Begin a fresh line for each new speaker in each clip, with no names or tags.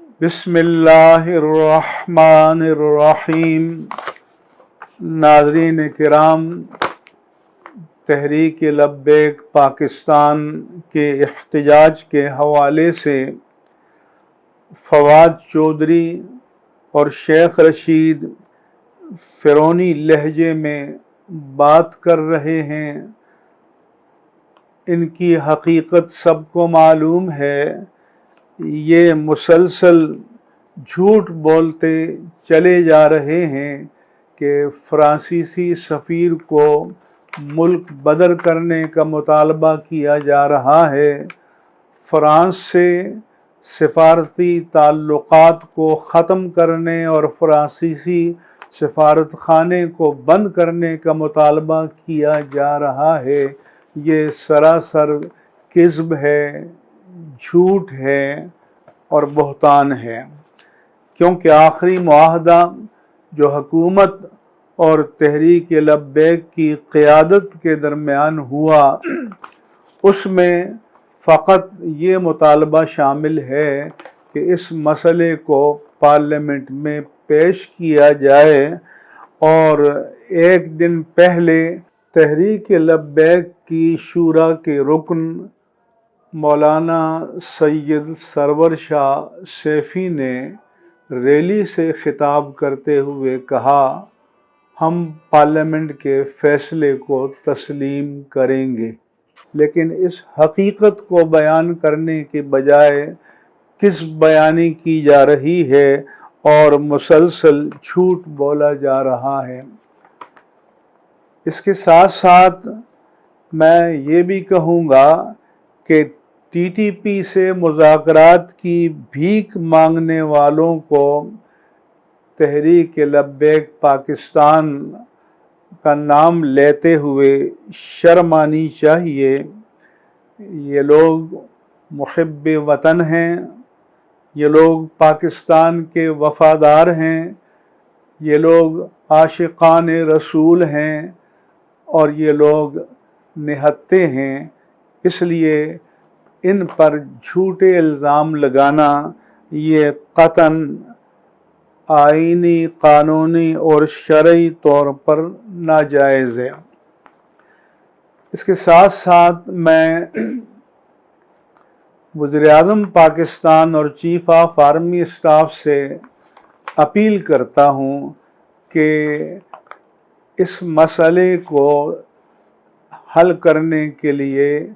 بسم اللہ الرحمن الرحیم۔ ناظرین کرام، تحریک لبیک پاکستان کے احتجاج کے حوالے سے فواد چودھری اور شیخ رشید فرونی لہجے میں بات کر رہے ہیں۔ ان کی حقیقت سب کو معلوم ہے۔ یہ مسلسل جھوٹ بولتے چلے جا رہے ہیں کہ فرانسیسی سفیر کو ملک بدر کرنے کا مطالبہ کیا جا رہا ہے۔ فرانس سے سفارتی تعلقات کو ختم کرنے اور فرانسیسی سفارت خانے کو بند کرنے کا مطالبہ کیا جا رہا ہے۔ یہ سراسر کذب ہے، جھوٹ ہے اور بہتان ہے، کیونکہ آخری معاہدہ جو حکومت اور تحریک لبیک کی قیادت کے درمیان ہوا، اس میں فقط یہ مطالبہ شامل ہے کہ اس مسئلے کو پارلیمنٹ میں پیش کیا جائے، اور ایک دن پہلے تحریک لبیک کی شورا کے رکن مولانا سید سرور شاہ سیفی نے ریلی سے خطاب کرتے ہوئے کہا، ہم پارلیمنٹ کے فیصلے کو تسلیم کریں گے، لیکن اس حقیقت کو بیان کرنے کے بجائے کذب بیانی کی جا رہی ہے اور مسلسل جھوٹ بولا جا رہا ہے۔ اس کے ساتھ ساتھ میں یہ بھی کہوں گا کہ ٹی ٹی پی سے مذاکرات کی بھیک مانگنے والوں کو تحریک لبیک پاکستان کا نام لیتے ہوئے شرم آنی چاہیے۔ یہ لوگ محب وطن ہیں، یہ لوگ پاکستان کے وفادار ہیں، یہ لوگ عاشقان رسول ہیں اور یہ لوگ نہتے ہیں۔ اس لیے ان پر جھوٹے الزام لگانا یہ قطعاً آئینی، قانونی اور شرعی طور پر ناجائز ہے۔ اس کے ساتھ ساتھ میں وزیر اعظم پاکستان اور چیف آف آرمی اسٹاف سے اپیل کرتا ہوں کہ اس مسئلے کو حل کرنے کے لیے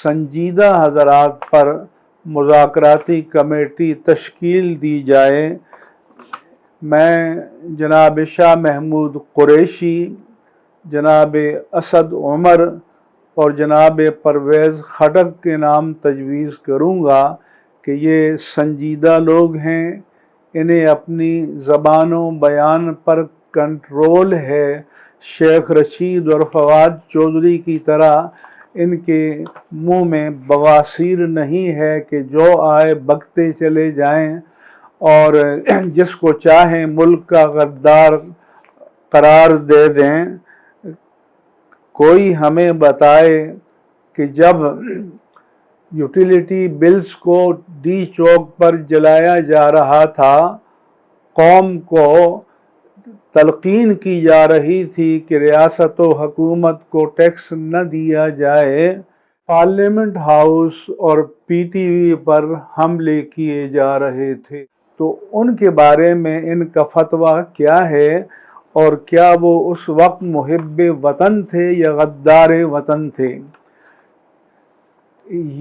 سنجیدہ حضرات پر مذاکراتی کمیٹی تشکیل دی جائے۔ میں جناب شاہ محمود قریشی، جناب اسد عمر اور جناب پرویز خٹک کے نام تجویز کروں گا کہ یہ سنجیدہ لوگ ہیں، انہیں اپنی زبان و بیان پر کنٹرول ہے۔ شیخ رشید اور فواد چودھری کی طرح ان کے منہ میں بواسیر نہیں ہے کہ جو آئے بکتے چلے جائیں اور جس کو چاہیں ملک کا غدار قرار دے دیں۔ کوئی ہمیں بتائے کہ جب یوٹیلیٹی بلز کو ڈی چوک پر جلایا جا رہا تھا، قوم کو تلقین کی جا رہی تھی کہ ریاست و حکومت کو ٹیکس نہ دیا جائے، پارلیمنٹ ہاؤس اور پی ٹی وی پر حملے کیے جا رہے تھے، تو ان کے بارے میں ان کا فتویٰ کیا ہے، اور کیا وہ اس وقت محب وطن تھے یا غدار وطن تھے؟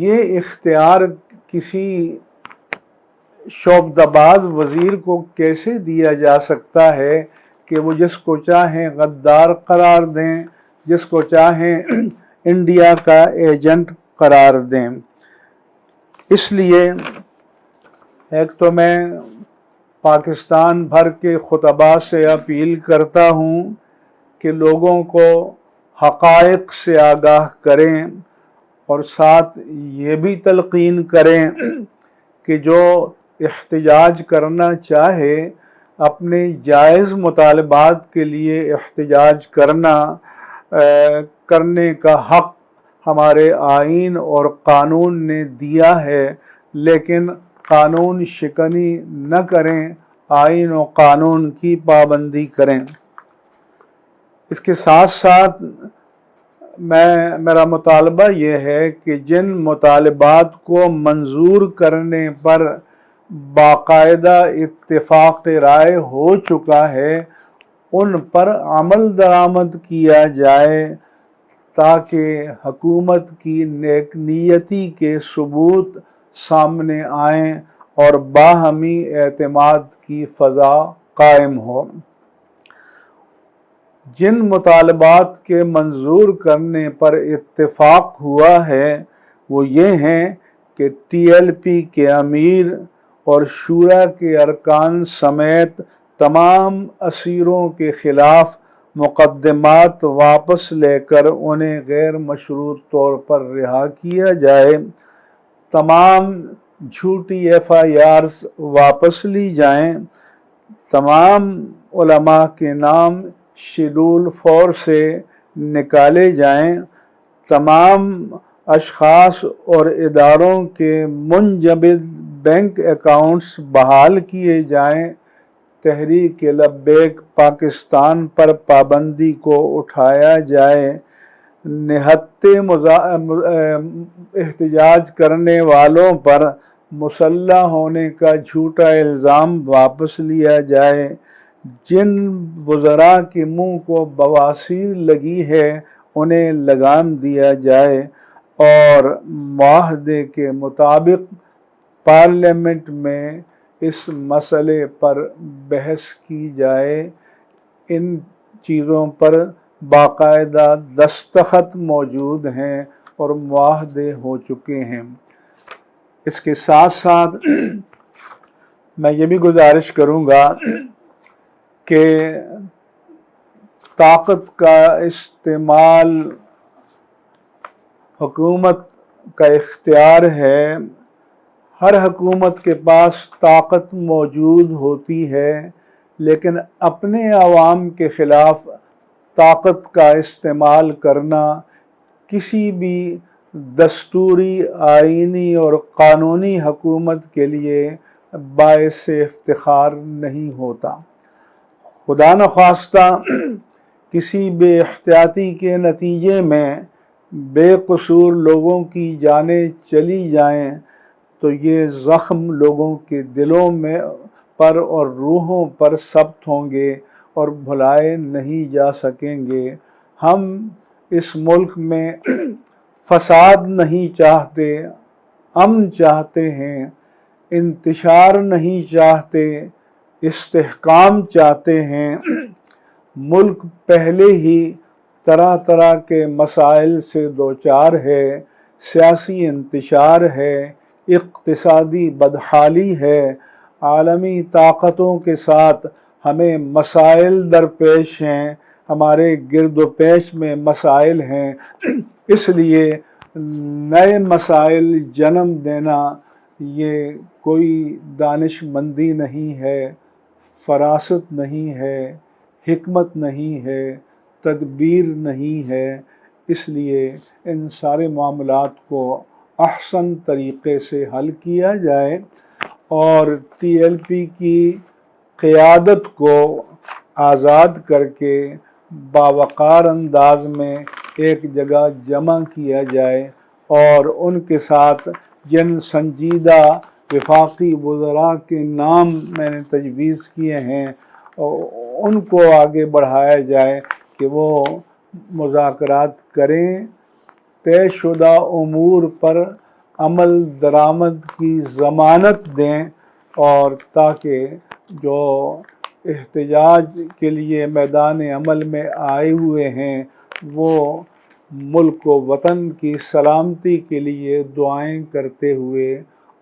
یہ اختیار کسی شعبدہباز وزیر کو کیسے دیا جا سکتا ہے کہ وہ جس کو چاہیں غدار قرار دیں، جس کو چاہیں انڈیا کا ایجنٹ قرار دیں؟ اس لیے ایک تو میں پاکستان بھر کے خطباء سے اپیل کرتا ہوں کہ لوگوں کو حقائق سے آگاہ کریں، اور ساتھ یہ بھی تلقین کریں کہ جو احتجاج کرنا چاہے، اپنے جائز مطالبات کے لیے احتجاج کرنے کا حق ہمارے آئین اور قانون نے دیا ہے، لیکن قانون شکنی نہ کریں، آئین و قانون کی پابندی کریں۔ اس کے ساتھ ساتھ میرا مطالبہ یہ ہے کہ جن مطالبات کو منظور کرنے پر باقاعدہ اتفاق رائے ہو چکا ہے ان پر عمل درآمد کیا جائے تاکہ حکومت کی نیک نیتی کے ثبوت سامنے آئیں اور باہمی اعتماد کی فضا قائم ہو۔ جن مطالبات کے منظور کرنے پر اتفاق ہوا ہے وہ یہ ہیں کہ ٹی ایل پی کے امیر اور شورا کے ارکان سمیت تمام اسیروں کے خلاف مقدمات واپس لے کر انہیں غیر مشروط طور پر رہا کیا جائے، تمام جھوٹی ایف آئی آرز واپس لی جائیں، تمام علماء کے نام شیڈول 4 سے نکالے جائیں، تمام اشخاص اور اداروں کے منجمد بینک اکاؤنٹس بحال کیے جائیں، تحریک لبیک پاکستان پر پابندی کو اٹھایا جائے، نہتے احتجاج کرنے والوں پر مسلح ہونے کا جھوٹا الزام واپس لیا جائے، جن وزراء کے منہ کو بواسیر لگی ہے انہیں لگام دیا جائے اور معاہدے کے مطابق پارلیمنٹ میں اس مسئلے پر بحث کی جائے۔ ان چیزوں پر باقاعدہ دستخط موجود ہیں اور معاہدے ہو چکے ہیں۔ اس کے ساتھ ساتھ میں یہ بھی گزارش کروں گا کہ طاقت کا استعمال حکومت کا اختیار ہے، ہر حکومت کے پاس طاقت موجود ہوتی ہے، لیکن اپنے عوام کے خلاف طاقت کا استعمال کرنا کسی بھی دستوری، آئینی اور قانونی حکومت کے لیے باعث افتخار نہیں ہوتا۔ خدا نخواستہ کسی بے احتیاطی کے نتیجے میں بے قصور لوگوں کی جانیں چلی جائیں تو یہ زخم لوگوں کے دلوں میں پر اور روحوں پر ثبت ہوں گے اور بھلائے نہیں جا سکیں گے۔ ہم اس ملک میں فساد نہیں چاہتے، امن چاہتے ہیں، انتشار نہیں چاہتے، استحکام چاہتے ہیں۔ ملک پہلے ہی طرح طرح کے مسائل سے دوچار ہے، سیاسی انتشار ہے، اقتصادی بدحالی ہے، عالمی طاقتوں کے ساتھ ہمیں مسائل درپیش ہیں، ہمارے گرد و پیش میں مسائل ہیں، اس لیے نئے مسائل جنم دینا یہ کوئی دانش مندی نہیں ہے، فراست نہیں ہے، حکمت نہیں ہے، تدبیر نہیں ہے۔ اس لیے ان سارے معاملات کو احسن طریقے سے حل کیا جائے اور ٹی ایل پی کی قیادت کو آزاد کر کے باوقار انداز میں ایک جگہ جمع کیا جائے اور ان کے ساتھ جن سنجیدہ وفاقی وزراء کے نام میں نے تجویز کیے ہیں ان کو آگے بڑھایا جائے کہ وہ مذاکرات کریں، طے شدہ امور پر عمل درآمد کی ضمانت دیں اور تاکہ جو احتجاج کے لیے میدان عمل میں آئے ہوئے ہیں وہ ملک و وطن کی سلامتی کے لیے دعائیں کرتے ہوئے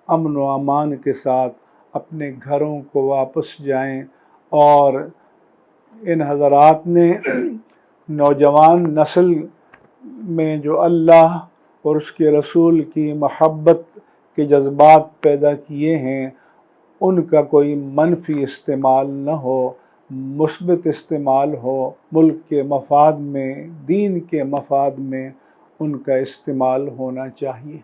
امن و امان کے ساتھ اپنے گھروں کو واپس جائیں۔ اور ان حضرات نے نوجوان نسل میں جو اللہ اور اس کے رسول کی محبت کے جذبات پیدا کیے ہیں ان کا کوئی منفی استعمال نہ ہو، مثبت استعمال ہو، ملک کے مفاد میں، دین کے مفاد میں ان کا استعمال ہونا چاہیے۔